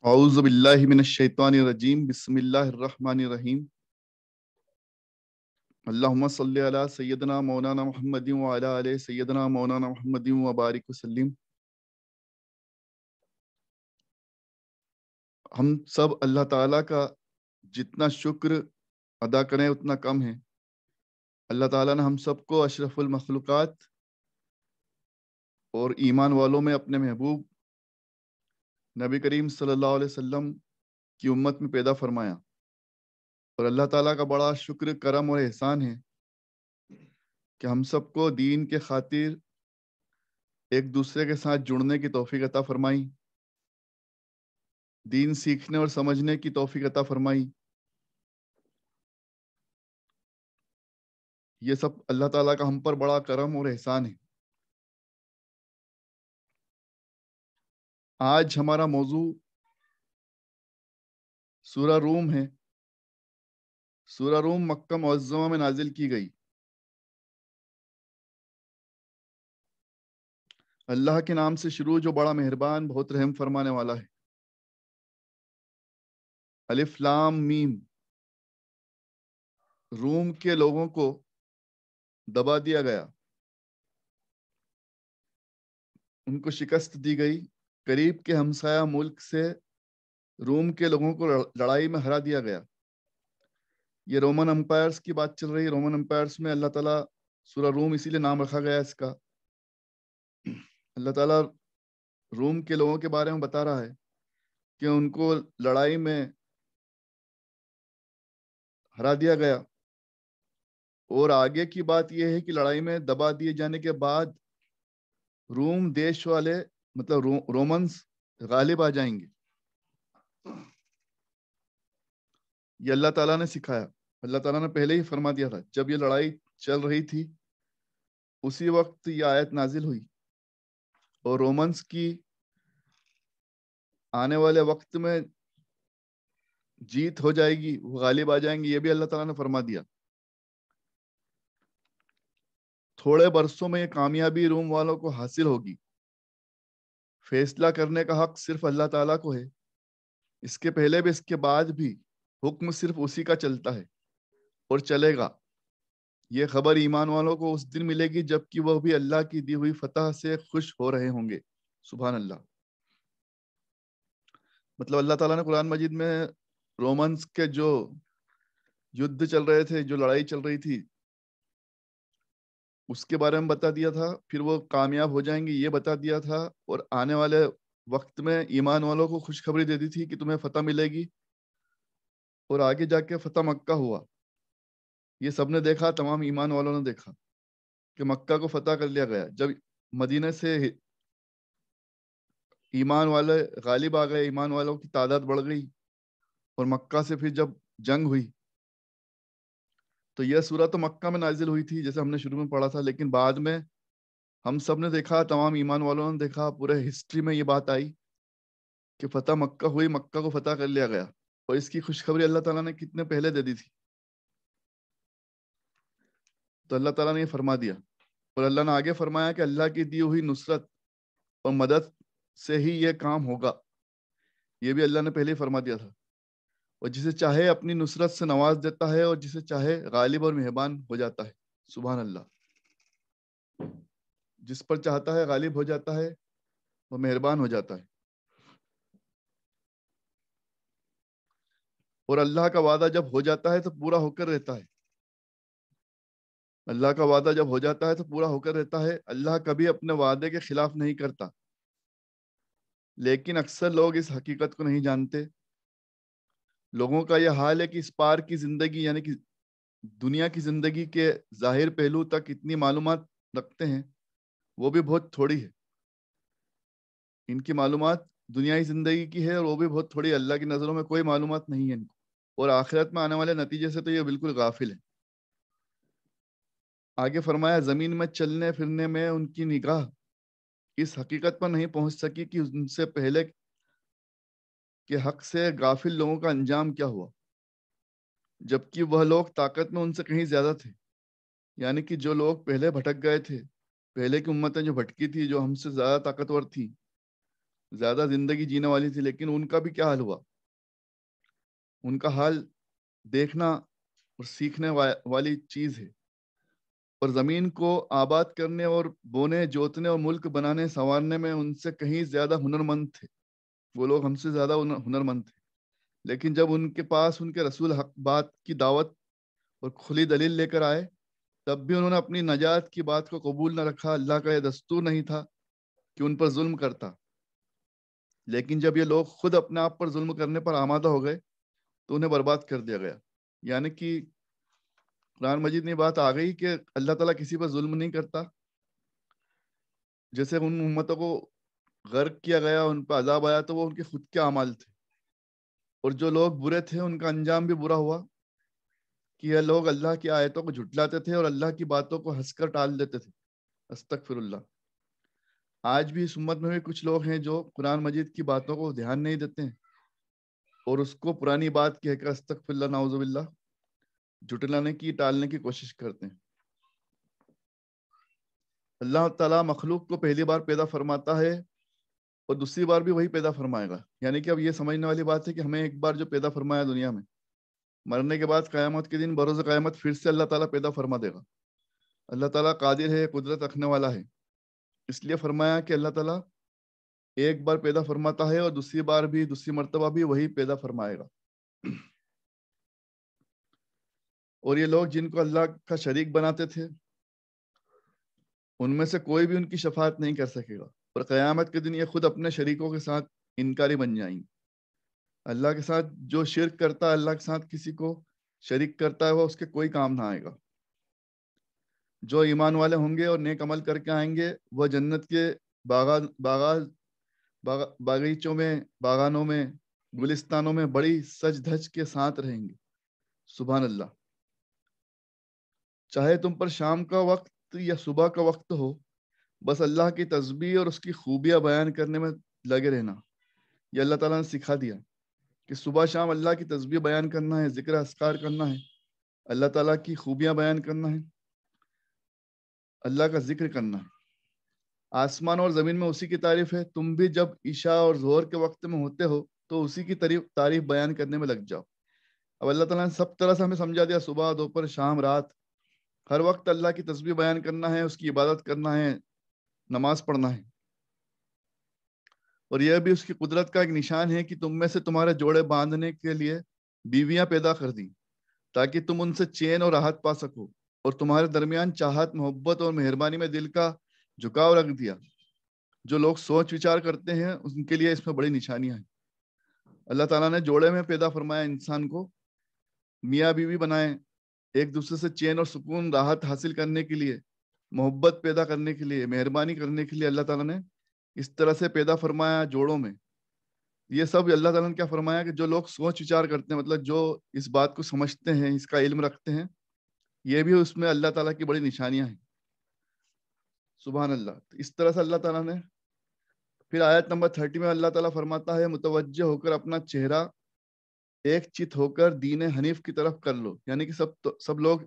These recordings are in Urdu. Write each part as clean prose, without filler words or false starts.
اعوذ باللہ من الشیطان الرجیم بسم اللہ الرحمن الرحیم اللہم صلی علی سیدنا مولانا محمد وعلی آلہ سیدنا مولانا محمد وبارک وسلم۔ ہم سب اللہ تعالیٰ کا جتنا شکر ادا کریں اتنا کم ہے۔ اللہ تعالیٰ نے ہم سب کو اشرف المخلوقات اور ایمان والوں میں اپنے محبوب نبی کریم صلی اللہ علیہ وسلم کی امت میں پیدا فرمایا، اور اللہ تعالیٰ کا بڑا شکر کرم اور احسان ہے کہ ہم سب کو دین کے خاطر ایک دوسرے کے ساتھ جڑنے کی توفیق عطا فرمائی، دین سیکھنے اور سمجھنے کی توفیق عطا فرمائی۔ یہ سب اللہ تعالیٰ کا ہم پر بڑا کرم اور احسان ہے۔ آج ہمارا موضوع سورہ روم ہے۔ سورہ روم مکہ معظمہ میں نازل کی گئی۔ اللہ کے نام سے شروع جو بڑا مہربان بہت رحم فرمانے والا ہے۔ الف لام میم۔ روم کے لوگوں کو دبا دیا گیا، ان کو شکست دی گئی۔ قریب کے ہمسایہ ملک سے روم کے لوگوں کو لڑائی میں ہرا دیا گیا۔ یہ رومن امپائرز کی بات چل رہی ہے۔ رومن امپائرز میں اللہ تعالیٰ سورہ روم اسی لیے نام رکھا گیا اس کا۔ اللہ تعالیٰ روم کے لوگوں کے بارے میں بتا رہا ہے کہ ان کو لڑائی میں ہرا دیا گیا، اور آگے کی بات یہ ہے کہ لڑائی میں دبا دیے جانے کے بعد روم دیش والے مطلب رومنز غالب آ جائیں گے۔ یہ اللہ تعالیٰ نے سکھایا۔ اللہ تعالیٰ نے پہلے ہی فرما دیا تھا، جب یہ لڑائی چل رہی تھی اسی وقت یہ آیت نازل ہوئی، اور رومنز کی آنے والے وقت میں جیت ہو جائے گی، وہ غالب آ جائیں گے، یہ بھی اللہ تعالیٰ نے فرما دیا۔ تھوڑے برسوں میں یہ کامیابی روم والوں کو حاصل ہوگی۔ فیصلہ کرنے کا حق صرف اللہ تعالیٰ کو ہے۔ اس کے پہلے بھی اس کے بعد بھی حکم صرف اسی کا چلتا ہے اور چلے گا۔ یہ خبر ایمان والوں کو اس دن ملے گی جبکہ وہ بھی اللہ کی دی ہوئی فتح سے خوش ہو رہے ہوں گے۔ سبحان اللہ۔ مطلب اللہ تعالیٰ نے قرآن مجید میں رومنز کے جو یدھ چل رہے تھے، جو لڑائی چل رہی تھی، اس کے بارے میں بتا دیا تھا، پھر وہ کامیاب ہو جائیں گے یہ بتا دیا تھا، اور آنے والے وقت میں ایمان والوں کو خوشخبری دے دی تھی کہ تمہیں فتح ملے گی، اور آگے جا کے فتح مکہ ہوا۔ یہ سب نے دیکھا، تمام ایمان والوں نے دیکھا کہ مکہ کو فتح کر لیا گیا۔ جب مدینہ سے ایمان والے غالب آ گئے، ایمان والوں کی تعداد بڑھ گئی، اور مکہ سے پھر جب جنگ ہوئی، تو یہ سورہ تو مکہ میں نازل ہوئی تھی جیسے ہم نے شروع میں پڑھا تھا، لیکن بعد میں ہم سب نے دیکھا، تمام ایمان والوں نے دیکھا، پورے ہسٹری میں یہ بات آئی کہ فتح مکہ ہوئی، مکہ کو فتح کر لیا گیا، اور اس کی خوشخبری اللہ تعالیٰ نے کتنے پہلے دے دی تھی۔ تو اللہ تعالیٰ نے یہ فرما دیا، اور اللہ نے آگے فرمایا کہ اللہ کی دی ہوئی نصرت اور مدد سے ہی یہ کام ہوگا۔ یہ بھی اللہ نے پہلے ہی فرما دیا تھا، اور جسے چاہے اپنی نصرت سے نواز دیتا ہے، اور جسے چاہے غالب اور مہربان ہو جاتا ہے۔ سبحان اللہ۔ جس پر چاہتا ہے غالب ہو جاتا ہے، وہ مہربان ہو جاتا ہے۔ اور اللہ کا وعدہ جب ہو جاتا ہے تو پورا ہو کر رہتا ہے۔ اللہ کا وعدہ جب ہو جاتا ہے تو پورا ہو کر رہتا ہے۔ اللہ کبھی اپنے وعدے کے خلاف نہیں کرتا، لیکن اکثر لوگ اس حقیقت کو نہیں جانتے۔ لوگوں کا یہ حال ہے کہ اس پار کی زندگی یعنی کہ دنیا کی زندگی کے ظاہر پہلو تک اتنی معلومات رکھتے ہیں، وہ بھی بہت تھوڑی ہے۔ ان کی معلومات دنیائی زندگی کی ہے، اور وہ بھی بہت تھوڑی۔ اللہ کی نظروں میں کوئی معلومات نہیں ہے ان کو، اور آخرت میں آنے والے نتیجے سے تو یہ بالکل غافل ہے۔ آگے فرمایا، زمین میں چلنے پھرنے میں ان کی نگاہ اس حقیقت پر نہیں پہنچ سکی کہ ان سے پہلے کے حق سے غافل لوگوں کا انجام کیا ہوا، جبکہ وہ لوگ طاقت میں ان سے کہیں زیادہ تھے۔ یعنی کہ جو لوگ پہلے بھٹک گئے تھے، پہلے کی امتیں جو بھٹکی تھی، جو ہم سے زیادہ طاقتور تھی، زیادہ زندگی جینے والی تھی، لیکن ان کا بھی کیا حال ہوا؟ ان کا حال دیکھنا اور سیکھنے والی چیز ہے. اور زمین کو آباد کرنے اور بونے جوتنے اور ملک بنانے سنوارنے میں ان سے کہیں زیادہ ہنرمند تھے. وہ لوگ ہم سے زیادہ ہنرمند تھے، لیکن جب ان کے پاس ان کے رسول حق بات کی دعوت اور کھلی دلیل لے کر آئے، تب بھی انہوں نے اپنی نجات کی بات کو قبول نہ رکھا. اللہ کا یہ دستور نہیں تھا کہ ان پر ظلم کرتا، لیکن جب یہ لوگ خود اپنے آپ پر ظلم کرنے پر آمادہ ہو گئے تو انہیں برباد کر دیا گیا. یعنی کہ قرآن مجید میں بات آ گئی کہ اللہ تعالیٰ کسی پر ظلم نہیں کرتا. جیسے ان امتوں کو غرق کیا گیا، ان پہ عذاب آیا، تو وہ ان کے خود کے اعمال تھے، اور جو لوگ برے تھے ان کا انجام بھی برا ہوا کہ یہ لوگ اللہ کی آیتوں کو جھٹلاتے تھے اور اللہ کی باتوں کو ہنس کر ٹال دیتے تھے. استغفر اللہ. آج بھی اس امت میں بھی کچھ لوگ ہیں جو قرآن مجید کی باتوں کو دھیان نہیں دیتے ہیں اور اس کو پرانی بات کہہ کر استغفر اللہ نعوذ باللہ جھٹلانے کی، ٹالنے کی کوشش کرتے ہیں. اللہ تعالیٰ مخلوق کو پہلی بار پیدا فرماتا ہے اور دوسری بار بھی وہی پیدا فرمائے گا. یعنی کہ اب یہ سمجھنے والی بات ہے کہ ہمیں ایک بار جو پیدا فرمایا دنیا میں، مرنے کے بعد قیامت کے دن بروز قیامت پھر سے اللہ تعالیٰ پیدا فرما دے گا. اللہ تعالیٰ قادر ہے، قدرت رکھنے والا ہے. اس لیے فرمایا کہ اللہ تعالیٰ ایک بار پیدا فرماتا ہے اور دوسری بار بھی، دوسری مرتبہ بھی وہی پیدا فرمائے گا. اور یہ لوگ جن کو اللہ کا شریک بناتے تھے، ان میں سے کوئی بھی ان کی شفاعت نہیں کر سکے گا، اور قیامت کے دن یہ خود اپنے شریکوں کے ساتھ انکاری بن جائیں گے. اللہ کے ساتھ جو شرک کرتا ہے، اللہ کے ساتھ کسی کو شریک کرتا ہے، وہ اس کے کوئی کام نہ آئے گا. جو ایمان والے ہوں گے اور نیک عمل کر کے آئیں گے، وہ جنت کے باغیچوں میں، باغانوں میں، گلستانوں میں بڑی سج دھج کے ساتھ رہیں گے. سبحان اللہ. چاہے تم پر شام کا وقت یا صبح کا وقت ہو، بس اللہ کی تسبیح اور اس کی خوبیاں بیان کرنے میں لگے رہنا. یہ اللہ تعالیٰ نے سکھا دیا کہ صبح شام اللہ کی تسبیح بیان کرنا ہے، ذکر اذکار کرنا ہے، اللہ تعالیٰ کی خوبیاں بیان کرنا ہے، اللہ کا ذکر کرنا ہے. آسمان اور زمین میں اسی کی تعریف ہے. تم بھی جب عشاء اور ظہر کے وقت میں ہوتے ہو تو اسی کی تعریف بیان کرنے میں لگ جاؤ. اب اللہ تعالیٰ نے سب طرح سے ہمیں سمجھا دیا، صبح، دوپہر، شام، رات، ہر وقت اللہ کی تسبیح بیان کرنا ہے، اس کی عبادت کرنا ہے، نماز پڑھنا ہے. اور یہ بھی اس کی قدرت کا ایک نشان ہے کہ تم میں سے تمہارے جوڑے باندھنے کے لیے بیویاں پیدا کر دی تاکہ تم ان سے چین اور راحت پا سکو، اور تمہارے درمیان چاہت، محبت اور مہربانی میں دل کا جھکاؤ رکھ دیا. جو لوگ سوچ وچار کرتے ہیں ان کے لیے اس میں بڑی نشانیاں ہیں. اللہ تعالیٰ نے جوڑے میں پیدا فرمایا انسان کو، میاں بیوی بنائے، ایک دوسرے سے چین اور سکون، راحت حاصل کرنے کے لیے، محبت پیدا کرنے کے لیے، مہربانی کرنے کے لیے اللہ تعالیٰ نے اس طرح سے پیدا فرمایا جوڑوں میں. یہ سب اللہ تعالیٰ نے کیا فرمایا کہ جو لوگ سوچ وچار کرتے ہیں، مطلب جو اس بات کو سمجھتے ہیں، اس کا علم رکھتے ہیں، یہ بھی اس میں اللہ تعالیٰ کی بڑی نشانیاں ہیں. سبحان اللہ. اس طرح سے اللہ تعالیٰ نے پھر آیت نمبر 30 میں اللہ تعالیٰ فرماتا ہے، متوجہ ہو کر اپنا چہرہ ایک چت ہو کر دین حنیف کی طرف کر لو. یعنی کہ سب لوگ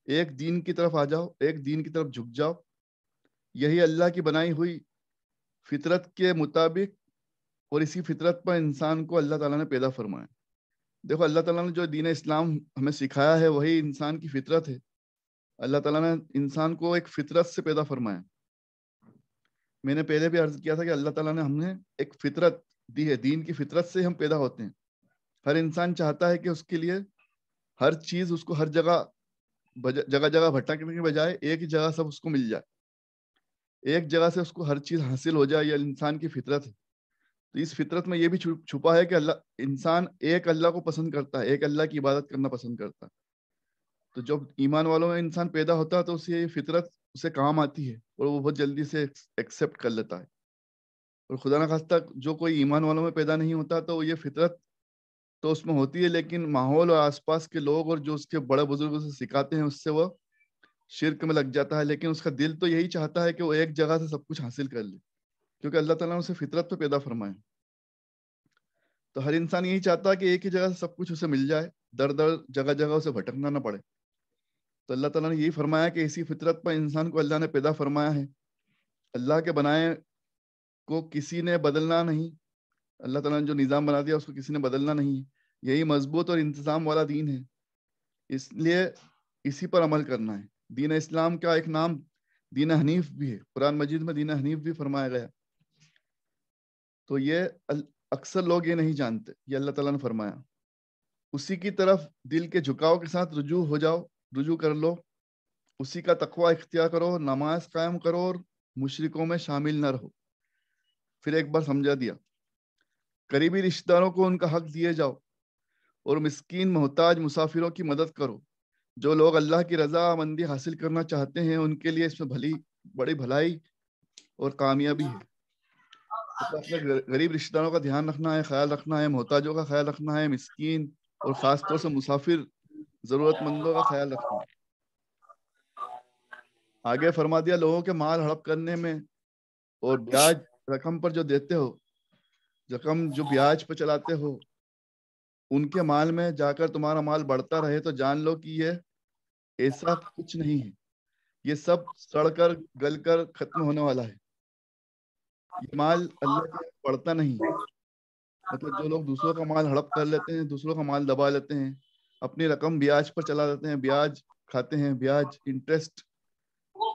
ایک دین کی طرف آ جاؤ، ایک دین کی طرف جھک جاؤ. یہی اللہ کی بنائی ہوئی فطرت کے مطابق، اور اسی فطرت پر انسان کو اللہ تعالیٰ نے پیدا فرمایا. دیکھو اللہ تعالیٰ نے جو دین اسلام ہمیں سکھایا ہے وہی انسان کی فطرت ہے. اللہ تعالیٰ نے انسان کو ایک فطرت سے پیدا فرمایا. میں نے پہلے بھی عرض کیا تھا کہ اللہ تعالیٰ نے ہم نے ایک فطرت دی ہے، دین کی فطرت سے ہم پیدا ہوتے ہیں. ہر انسان چاہتا ہے کہ اس کے لیے ہر چیز، اس کو ہر جگہ جگہ بھٹکنے کے بجائے ایک ہی جگہ سب اس کو مل جائے، ایک جگہ سے اس کو ہر چیز حاصل ہو جائے. یہ انسان کی فطرت ہے. تو اس فطرت میں یہ بھی چھپا ہے کہ انسان ایک اللہ کو پسند کرتا ہے، ایک اللہ کی عبادت کرنا پسند کرتا ہے. تو جب ایمان والوں میں انسان پیدا ہوتا ہے تو اسے یہ فطرت اسے کام آتی ہے اور وہ بہت جلدی سے ایکسیپٹ کر لیتا ہے. اور خدا نہ خواستہ جو کوئی ایمان والوں میں پیدا نہیں ہوتا تو یہ فطرت تو اس میں ہوتی ہے، لیکن ماحول اور آس پاس کے لوگ اور جو اس کے بڑے بزرگ اسے سکھاتے ہیں اس سے وہ شرک میں لگ جاتا ہے. لیکن اس کا دل تو یہی چاہتا ہے کہ وہ ایک جگہ سے سب کچھ حاصل کر لے، کیونکہ اللہ تعالیٰ نے اسے فطرت پہ پیدا فرمایا. تو ہر انسان یہی چاہتا ہے کہ ایک ہی جگہ سے سب کچھ اسے مل جائے، در در جگہ جگہ اسے بھٹکنا نہ پڑے. تو اللہ تعالیٰ نے یہی فرمایا کہ اسی فطرت پر انسان کو اللہ نے پیدا فرمایا ہے. اللہ کے بنائے کو کسی نے بدلنا نہیں. اللہ تعالیٰ نے جو نظام بنا دیا اس کو کسی نے بدلنا نہیں ہے. یہی مضبوط اور انتظام والا دین ہے. اس لیے اسی پر عمل کرنا ہے. دین اسلام کا ایک نام دین حنیف بھی ہے. قرآن مجید میں دین حنیف بھی فرمایا گیا. تو یہ اکثر لوگ یہ نہیں جانتے. یہ اللہ تعالیٰ نے فرمایا. اسی کی طرف دل کے جھکاؤ کے ساتھ رجوع ہو جاؤ, رجوع کر لو. اسی کا تقوی اختیار کرو, نماز قائم کرو اور مشرکوں میں شامل نہ رہو. پھر ایک بار سمجھا دیا. قریبی رشتہ داروں کو ان کا حق دیے جاؤ اور مسکین محتاج مسافروں کی مدد کرو. جو لوگ اللہ کی رضا مندی حاصل کرنا چاہتے ہیں ان کے لیے اس میں بڑی بھلائی اور کامیابی ہے. اپنے غریب رشتہ داروں کا دھیان رکھنا ہے, خیال رکھنا ہے, محتاجوں کا خیال رکھنا ہے, مسکین اور خاص طور سے مسافر ضرورت مندوں کا خیال رکھنا ہے. آگے فرما دیا لوگوں کے مال ہڑپ کرنے میں اور بیاج رقم پر جو دیتے ہو, رقم جو بیاج پہ چلاتے ہو, ان کے مال میں جا کر تمہارا مال بڑھتا رہے تو جان لو کہ یہ ایسا کچھ نہیں ہے. یہ سب سڑ کر گل کر ختم ہونے والا ہے. یہ مال اللہ کے بڑھتا نہیں. مطلب جو لوگ دوسروں کا مال ہڑپ کر لیتے ہیں, دوسروں کا مال دبا لیتے ہیں, اپنی رقم بیاج پر چلا دیتے ہیں, بیاج کھاتے ہیں, بیاج انٹرسٹ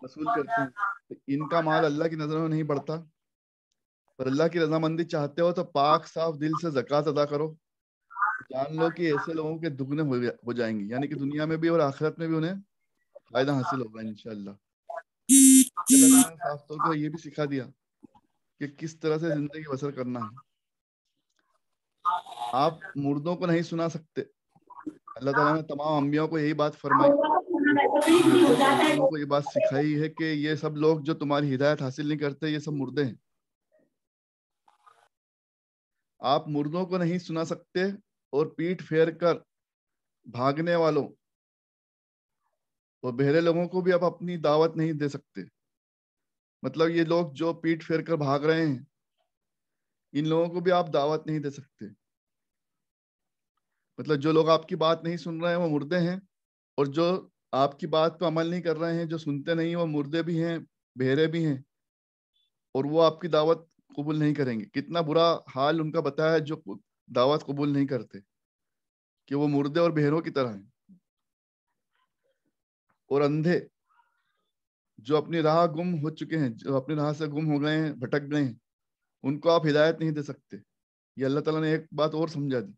وصول کرتے ہیں, تو ان کا مال اللہ کی نظروں میں نہیں بڑھتا. اور اللہ کی رضامندی چاہتے ہو تو پاک صاف دل سے زکوٰۃ ادا کرو. جان لو کہ ایسے لوگوں کے دگنے ہو جائیں گی, یعنی کہ دنیا میں بھی اور آخرت میں بھی انہیں فائدہ حاصل ہوگا انشاءاللہ. اللہ تعالیٰ نے صاف طور پر یہ بھی سکھا دیا کہ کس طرح سے زندگی بسر کرنا ہے. آپ مردوں کو نہیں سنا سکتے. اللہ تعالیٰ نے تمام انبیاء کو یہی بات فرمائی, حضرت رسولوں کو یہ بات سکھائی ہے کہ یہ سب لوگ جو تمہاری ہدایت حاصل نہیں کرتے یہ سب مردے ہیں. آپ مردوں کو نہیں سنا سکتے اور پیٹھ پھیر کر بھاگنے والوں اور بہرے لوگوں کو بھی آپ اپنی دعوت نہیں دے سکتے. مطلب یہ لوگ جو پیٹھ پھیر کر بھاگ رہے ہیں ان لوگوں کو بھی آپ دعوت نہیں دے سکتے. مطلب جو لوگ آپ کی بات نہیں سن رہے ہیں وہ مردے ہیں, اور جو آپ کی بات پہ عمل نہیں کر رہے ہیں, جو سنتے نہیں وہ مردے بھی ہیں, بہرے بھی ہیں, اور وہ آپ کی دعوت قبول نہیں کریں گے. کتنا برا حال ان کا بتایا ہے جو دعوت قبول نہیں کرتے, کہ وہ مردے اور بہروں کی طرح ہیں. اور اندھے جو اپنی راہ گم ہو چکے ہیں, جو اپنی راہ سے گم ہو گئے ہیں, بھٹک گئے ہیں, ان کو آپ ہدایت نہیں دے سکتے. یہ اللہ تعالیٰ نے ایک بات اور سمجھا دی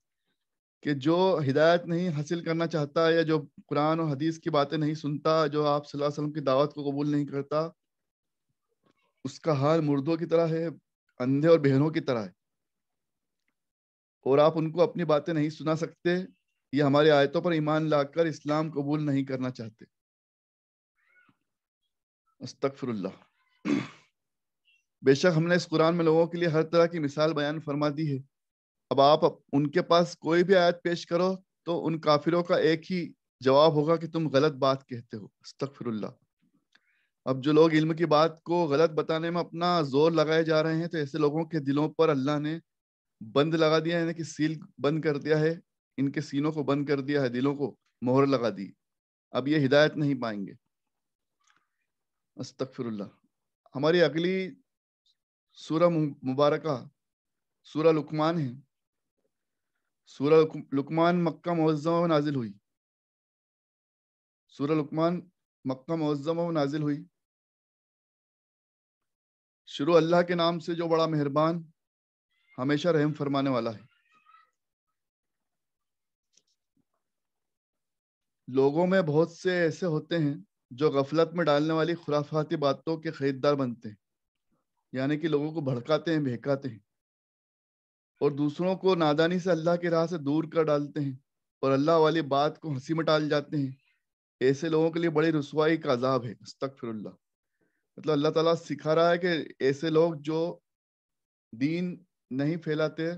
کہ جو ہدایت نہیں حاصل کرنا چاہتا یا جو قرآن اور حدیث کی باتیں نہیں سنتا, جو آپ صلی اللہ علیہ وسلم کی دعوت کو قبول نہیں کرتا, اس کا حال مردوں کی طرح ہے, اندھے اور بہنوں کی طرح ہے. اور آپ ان کو اپنی باتیں نہیں سنا سکتے, یہ ہماری آیتوں پر ایمان لا کر اسلام قبول نہیں کرنا چاہتے. استغفر اللہ. بے شک ہم نے اس قرآن میں لوگوں کے لیے ہر طرح کی مثال بیان فرما دی ہے. اب آپ ان کے پاس کوئی بھی آیت پیش کرو تو ان کافروں کا ایک ہی جواب ہوگا کہ تم غلط بات کہتے ہو. استغفر اللہ. اب جو لوگ علم کی بات کو غلط بتانے میں اپنا زور لگائے جا رہے ہیں تو ایسے لوگوں کے دلوں پر اللہ نے بند لگا دیا, یعنی کہ سیل بند کر دیا ہے, ان کے سینوں کو بند کر دیا ہے, دلوں کو مہر لگا دی. اب یہ ہدایت نہیں پائیں گے. استغفر اللہ. ہماری اگلی سورہ مبارکہ سورہ لقمان ہے. سورہ لقمان مکہ معظمہ میں نازل ہوئی. سورہ لقمان مکہ معظمہ میں نازل ہوئی. شروع اللہ کے نام سے جو بڑا مہربان ہمیشہ رحم فرمانے والا ہے. لوگوں میں بہت سے ایسے ہوتے ہیں جو غفلت میں ڈالنے والی خرافاتی باتوں کے خریدار بنتے ہیں, یعنی کہ لوگوں کو بھڑکاتے ہیں, بہکاتے ہیں, اور دوسروں کو نادانی سے اللہ کی راہ سے دور کر ڈالتے ہیں, اور اللہ والی بات کو ہنسی میں ٹال جاتے ہیں. ایسے لوگوں کے لیے بڑی رسوائی کا عذاب ہے. استغفر اللہ. مطلب اللہ تعالیٰ سکھا رہا ہے کہ ایسے لوگ جو دین نہیں پھیلاتے,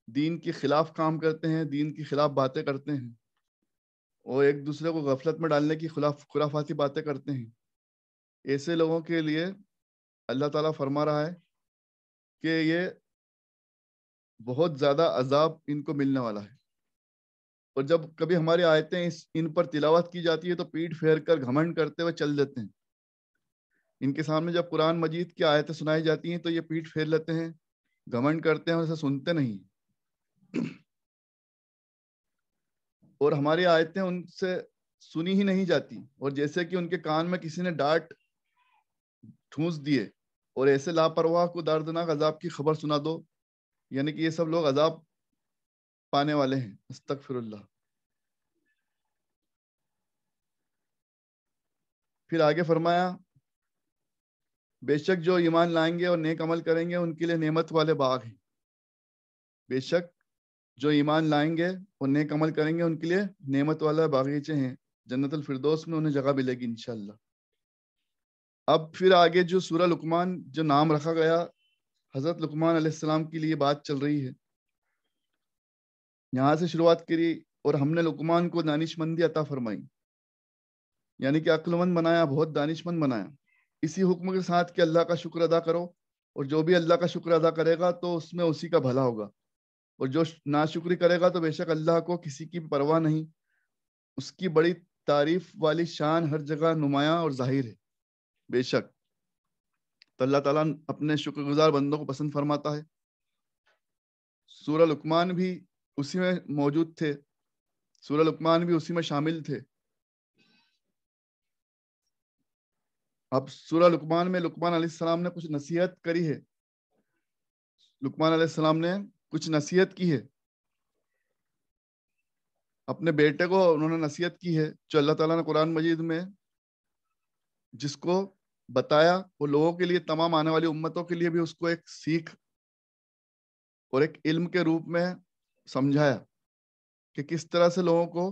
دین کے خلاف کام کرتے ہیں, دین کے خلاف باتیں کرتے ہیں, اور ایک دوسرے کو غفلت میں ڈالنے کی خرافاتی باتیں کرتے ہیں, ایسے لوگوں کے لیے اللہ تعالیٰ فرما رہا ہے کہ یہ بہت زیادہ عذاب ان کو ملنے والا ہے. اور جب کبھی ہماری آیتیں ان پر تلاوت کی جاتی ہے تو پیٹھ پھیر کر گھمنڈ کرتے ہوئے چل دیتے ہیں. ان کے سامنے جب قرآن مجید کی آیتیں سنائی جاتی ہیں تو یہ پیٹھ پھیر لیتے ہیں، گھمنڈ کرتے ہیں اور اسے سنتے نہیں، اور ہماری آیتیں ان سے سنی ہی نہیں جاتی، اور جیسے کہ ان کے کان میں کسی نے ڈانٹ ٹھونس دیے اور ایسے لاپرواہ کو دردناک عذاب کی خبر سنا دو، یعنی کہ یہ سب لوگ عذاب پانے والے ہیں۔ استغفر اللہ۔ پھر آگے فرمایا بے شک جو ایمان لائیں گے اور نیک عمل کریں گے ان کے لیے نعمت والے باغ ہیں۔ بے شک جو ایمان لائیں گے اور نیک عمل کریں گے ان کے لیے نعمت والے باغیچے ہیں، جنت الفردوس میں انہیں جگہ ملے گی انشاءاللہ۔ اب پھر آگے جو سورہ لقمان جو نام رکھا گیا حضرت لقمان علیہ السلام کے لیے بات چل رہی ہے، یہاں سے شروعات کری، اور ہم نے لقمان کو دانش مندی عطا فرمائی، یعنی کہ عقل مند بنایا، بہت دانش مند بنایا، اسی حکم کے ساتھ کہ اللہ کا شکر ادا کرو، اور جو بھی اللہ کا شکر ادا کرے گا تو اس میں اسی کا بھلا ہوگا، اور جو ناشکری کرے گا تو بے شک اللہ کو کسی کی پرواہ نہیں، اس کی بڑی تعریف والی شان ہر جگہ نمایاں اور ظاہر ہے۔ بے شک تو اللہ تعالیٰ اپنے شکر گزار بندوں کو پسند فرماتا ہے۔ سورہ لقمان بھی اسی میں موجود تھے، سورہ لقمان بھی اسی میں شامل تھے۔ اب سورہ لقمان میں لقمان علیہ السلام نے کچھ نصیحت کری ہے، لقمان علیہ السلام نے کچھ نصیحت کی ہے اپنے بیٹے کو، انہوں نے نصیحت کی ہے جو اللہ تعالیٰ نے قرآن مجید میں جس کو بتایا، وہ لوگوں کے لیے، تمام آنے والی امتوں کے لیے بھی اس کو ایک سیکھ اور ایک علم کے روپ میں سمجھایا کہ کس طرح سے لوگوں کو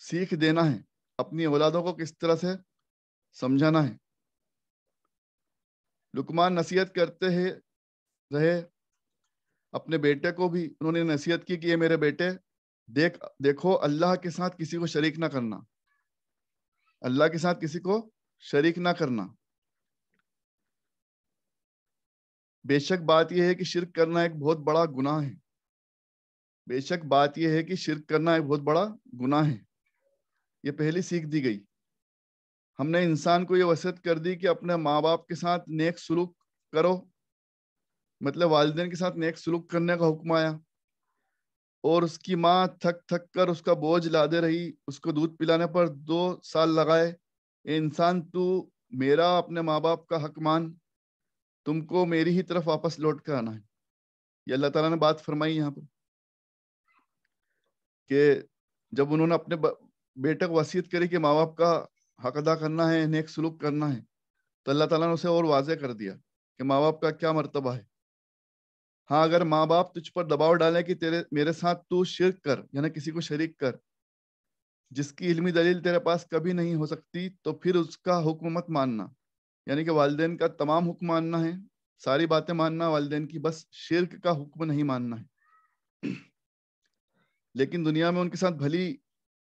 سیکھ دینا ہے، اپنی اولادوں کو کس طرح سے سمجھانا ہے۔ لقمان نصیحت کرتے ہیں رہے اپنے بیٹے کو بھی، انہوں نے نصیحت کی کہ یہ میرے بیٹے دیکھو اللہ کے ساتھ کسی کو شریک نہ کرنا، اللہ کے ساتھ کسی کو شریک نہ کرنا۔ بے شک بات یہ ہے کہ شرک کرنا ایک بہت بڑا گناہ ہے، بے شک بات یہ ہے کہ شرک کرنا ایک بہت بڑا گناہ ہے۔ یہ پہلی سیکھ دی گئی۔ ہم نے انسان کو یہ وصیت کر دی کہ اپنے ماں باپ کے ساتھ نیک سلوک کرو، مطلب والدین کے ساتھ نیک سلوک کرنے کا حکم آیا، اور اس کی ماں تھک تھک کر اس کا بوجھ لادے رہی، اس کو دودھ پلانے پر 2 سال لگائے، اے انسان تو میرا اپنے ماں باپ کا حق مان، تم کو میری ہی طرف واپس لوٹ کر آنا ہے۔ یہ اللہ تعالیٰ نے بات فرمائی یہاں پر کہ جب انہوں نے اپنے بیٹے کو وصیت کری کہ ماں باپ کا حق ادا کرنا ہے، نیک سلوک کرنا ہے، تو اللہ تعالیٰ نے اسے اور واضح کر دیا کہ ماں باپ کا کیا مرتبہ ہے۔ ہاں اگر ماں باپ تجھ پر دباؤ ڈالے کہ میرے ساتھ تو شرک کر، یعنی کسی کو شریک کر، جس کی علمی دلیل تیرے پاس کبھی نہیں ہو سکتی، تو پھر اس کا حکم مت ماننا، یعنی کہ والدین کا تمام حکم ماننا ہے، ساری باتیں ماننا والدین کی، بس شرک کا حکم نہیں ماننا ہے۔ لیکن دنیا میں ان کے ساتھ بھلی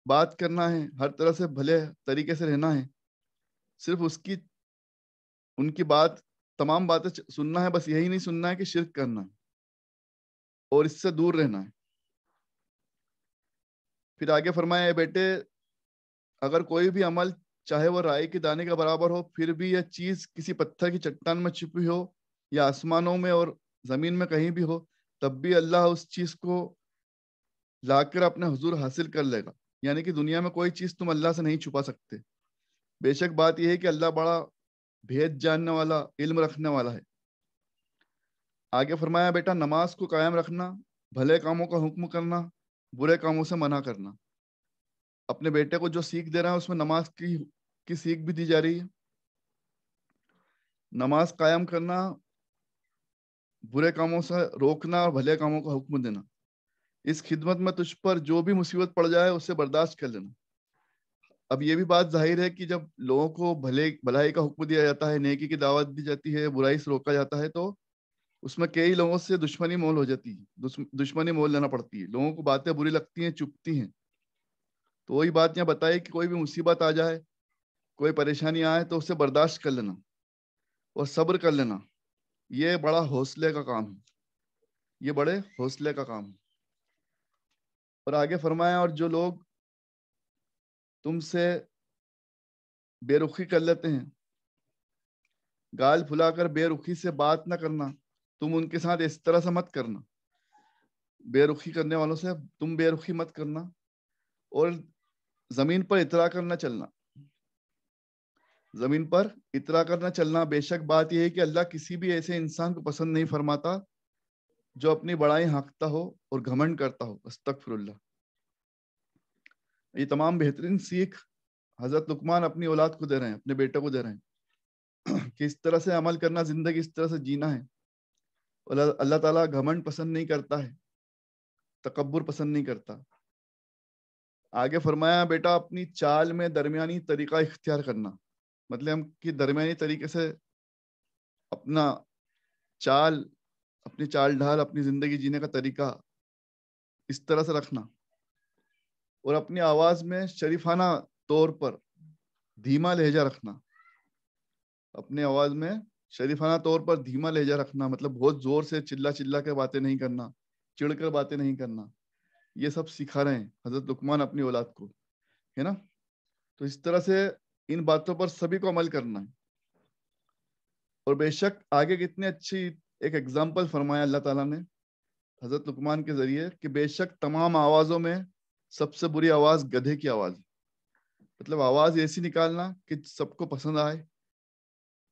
بات کرنا ہے، ہر طرح سے بھلے طریقے سے رہنا ہے، صرف ان کی بات، تمام باتیں سننا ہے، بس یہی نہیں سننا ہے کہ شرک کرنا ہے اور اس سے دور رہنا ہے۔ پھر آگے فرمایا، اے بیٹے اگر کوئی بھی عمل چاہے وہ رائی کے دانے کا برابر ہو، پھر بھی یہ چیز کسی پتھر کی چٹان میں چھپی ہو یا آسمانوں میں اور زمین میں کہیں بھی ہو، تب بھی اللہ اس چیز کو لا کر اپنے حضور حاصل کر لے گا، یعنی کہ دنیا میں کوئی چیز تم اللہ سے نہیں چھپا سکتے۔ بے شک بات یہ ہے کہ اللہ بڑا بھید جاننے والا، علم رکھنے والا ہے۔ آگے فرمایا، بیٹا نماز کو قائم رکھنا، بھلے کاموں کا حکم کرنا، برے کاموں سے منع کرنا۔ اپنے بیٹے کو جو سیکھ دے رہا ہے اس میں نماز کی سیکھ بھی دی جا رہی ہے۔ نماز قائم کرنا، برے کاموں سے روکنا اور بھلے کاموں کا حکم دینا۔ اس خدمت میں تجھ پر جو بھی مصیبت پڑ جائے اسے برداشت کر لینا۔ اب یہ بھی بات ظاہر ہے کہ جب لوگوں کو بھلائی کا حکم دیا جاتا ہے، نیکی کی دعوت دی جاتی ہے، برائی سے روکا جاتا ہے، تو اس میں کئی لوگوں سے دشمنی مول ہو جاتی ہے، دشمنی مول لینا پڑتی ہے، لوگوں کو باتیں بری لگتی ہیں، چبھتی ہیں۔ تو وہی بات یہاں بتائی کہ کوئی بھی مصیبت آ جائے، کوئی پریشانی آئے تو اسے برداشت کر لینا اور صبر کر لینا، یہ بڑا حوصلے کا کام ہے، یہ بڑے حوصلے کا کام ہے۔ اور آگے فرمایا، اور جو لوگ تم سے بے رخی کر لیتے ہیں، گال پھلا کر بے رخی سے بات نہ کرنا، تم ان کے ساتھ اس طرح سے مت کرنا، بے رخی کرنے والوں سے تم بے رخی مت کرنا، اور زمین پر اترا کر نہ چلنا، زمین پر اترا کر نہ چلنا۔ بے شک بات یہ ہے کہ اللہ کسی بھی ایسے انسان کو پسند نہیں فرماتا جو اپنی بڑائی ہانکتا ہو اور گھمنڈ کرتا ہو۔ استغفر اللہ۔ یہ تمام بہترین سیکھ حضرت لقمان اپنی اولاد کو دے رہے ہیں، اپنے بیٹے کو دے رہے ہیں کہ اس طرح سے عمل کرنا، زندگی اس طرح سے جینا ہے۔ اللہ تعالیٰ گھمنڈ پسند نہیں کرتا ہے، تکبر پسند نہیں کرتا۔ آگے فرمایا بیٹا اپنی چال میں درمیانی طریقہ اختیار کرنا، مطلب کہ درمیانی طریقے سے اپنا چال، اپنی چال ڈھال، اپنی زندگی جینے کا طریقہ اس طرح سے رکھنا، اور اپنی آواز میں شریفانہ طور پر دھیما لہجہ رکھنا، اپنی آواز میں شریفانہ طور پر دھیما لہجہ رکھنا، مطلب بہت زور سے چلا کے باتیں نہیں کرنا، چڑ کر باتیں نہیں کرنا۔ یہ سب سکھا رہے ہیں حضرت لقمان اپنی اولاد کو، ہے نا۔ تو اس طرح سے ان باتوں پر سبھی کو عمل کرنا ہے۔ اور بے شک آگے کتنی اچھی ایک ایگزامپل فرمایا اللہ تعالیٰ نے حضرت لقمان کے ذریعے کہ بے شک تمام آوازوں میں سب سے بری آواز گدھے کی آواز، مطلب آواز ایسی نکالنا کہ سب کو پسند آئے،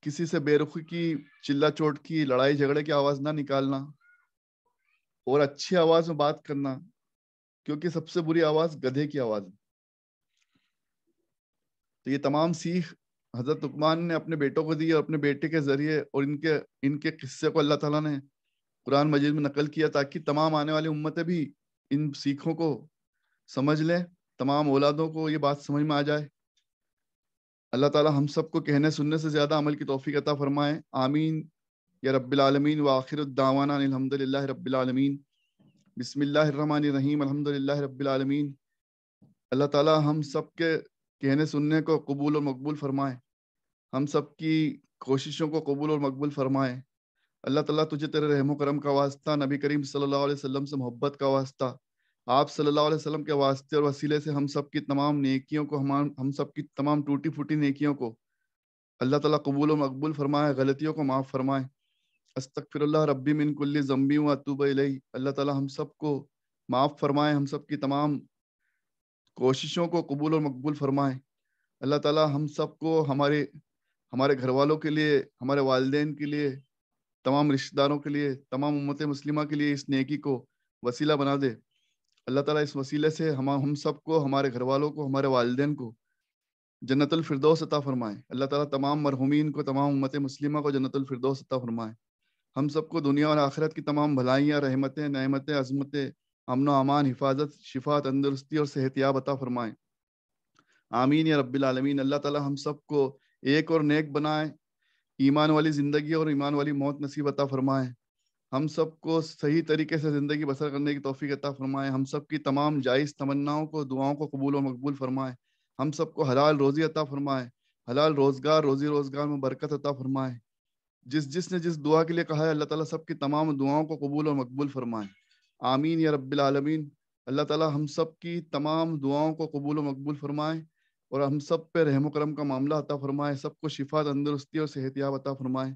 کسی سے بے رخی کی، چلا چوٹ کی، لڑائی جھگڑے کی آواز نہ نکالنا، اور اچھی آواز میں بات کرنا، کیونکہ سب سے بری آواز گدھے کی آواز ہے۔ تو یہ تمام سیکھ حضرت لقمان نے اپنے بیٹوں کو دی، اور اپنے بیٹے کے ذریعے اور ان کے قصے کو اللہ تعالیٰ نے قرآن مجید میں نقل کیا تاکہ تمام آنے والی امتیں بھی ان سیکھوں کو سمجھ لیں، تمام اولادوں کو یہ بات سمجھ میں آ جائے۔ اللہ تعالیٰ ہم سب کو کہنے سننے سے زیادہ عمل کی توفیق عطا فرمائے، آمین یا رب العالمین۔ وآخر الدعوانا الحمد للہ رب العالمین۔ بسم اللہ الرحمن الرحیم، الحمد للہ رب العالمین۔ اللہ تعالیٰ ہم سب کے کہنے سننے کو قبول اور مقبول فرمائے، ہم سب کی کوششوں کو قبول اور مقبول فرمائے۔ اللہ تعالیٰ تجھے تیرے رحم و کرم کا واسطہ، نبی کریم صلی اللہ علیہ وسلم سے محبت کا واسطہ، آپ صلی اللہ علیہ وسلم کے واسطے اور وسیلے سے ہم سب کی تمام نیکیوں کو، ہم سب کی تمام ٹوٹی پھوٹی نیکیوں کو اللہ تعالیٰ قبول و مقبول فرمائے، غلطیوں کو معاف فرمائے۔ استغفر اللہ ربی من کل ذنبی و اتوب الیہ۔ اللہ تعالیٰ ہم سب کو معاف فرمائے، ہم سب کی تمام کوششوں کو قبول اور مقبول فرمائے۔ اللہ تعالیٰ ہم سب کو ہمارے گھر والوں کے لیے، ہمارے والدین کے لیے، تمام رشتہ داروں کے لیے، تمام امت مسلمہ کے لیے اس نیکی کو وسیلہ بنا دے۔ اللہ تعالیٰ اس وسیلے سے ہم سب کو، ہمارے گھر والوں کو، ہمارے والدین کو جنت الفردوس عطا فرمائے۔ اللہ تعالیٰ تمام مرحومین کو، تمام امت مسلمہ کو جنت الفردوس عطا فرمائے۔ ہم سب کو دنیا اور آخرت کی تمام بھلائیاں، رحمتیں، نعمتیں، عظمتیں، امن و امان، حفاظت، شفا، تندرستی اور صحت یاب عطا فرمائے، آمین یا رب العالمین۔ اللہ تعالیٰ ہم سب کو ایک اور نیک بنائے، ایمان والی زندگی اور ایمان والی موت نصیب عطا فرمائے، ہم سب کو صحیح طریقے سے زندگی بسر کرنے کی توفیق عطا فرمائے، ہم سب کی تمام جائز تمناؤں کو، دعاؤں کو قبول و مقبول فرمائے، ہم سب کو حلال روزی عطا فرمائے، حلال روزگار، روزی روزگار میں برکت عطا فرمائے۔ جس نے جس دعا کے لیے کہا ہے اللہ تعالیٰ سب کی تمام دعاؤں کو قبول اور مقبول فرمائے، آمین یا رب العالمین۔ اللہ تعالیٰ ہم سب کی تمام دعاؤں کو قبول و مقبول فرمائے، اور ہم سب پہ رحم و کرم کا معاملہ عطا فرمائے، سب کو شفا، تندرستی اور صحت یاب عطا فرمائے۔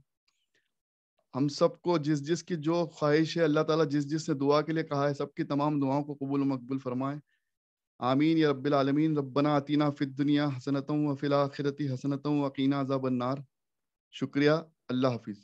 ہم سب کو جس کی جو خواہش ہے اللہ تعالیٰ جس نے دعا کے لیے کہا ہے سب کی تمام دعاؤں کو قبول و مقبول فرمائے، آمین یا رب العالمین۔ ربنا آتینا فی الدنیا حسنۃ وفی الآخرۃ حسنۃ وقینا عذاب النار۔ شکریہ، اللہ حافظ۔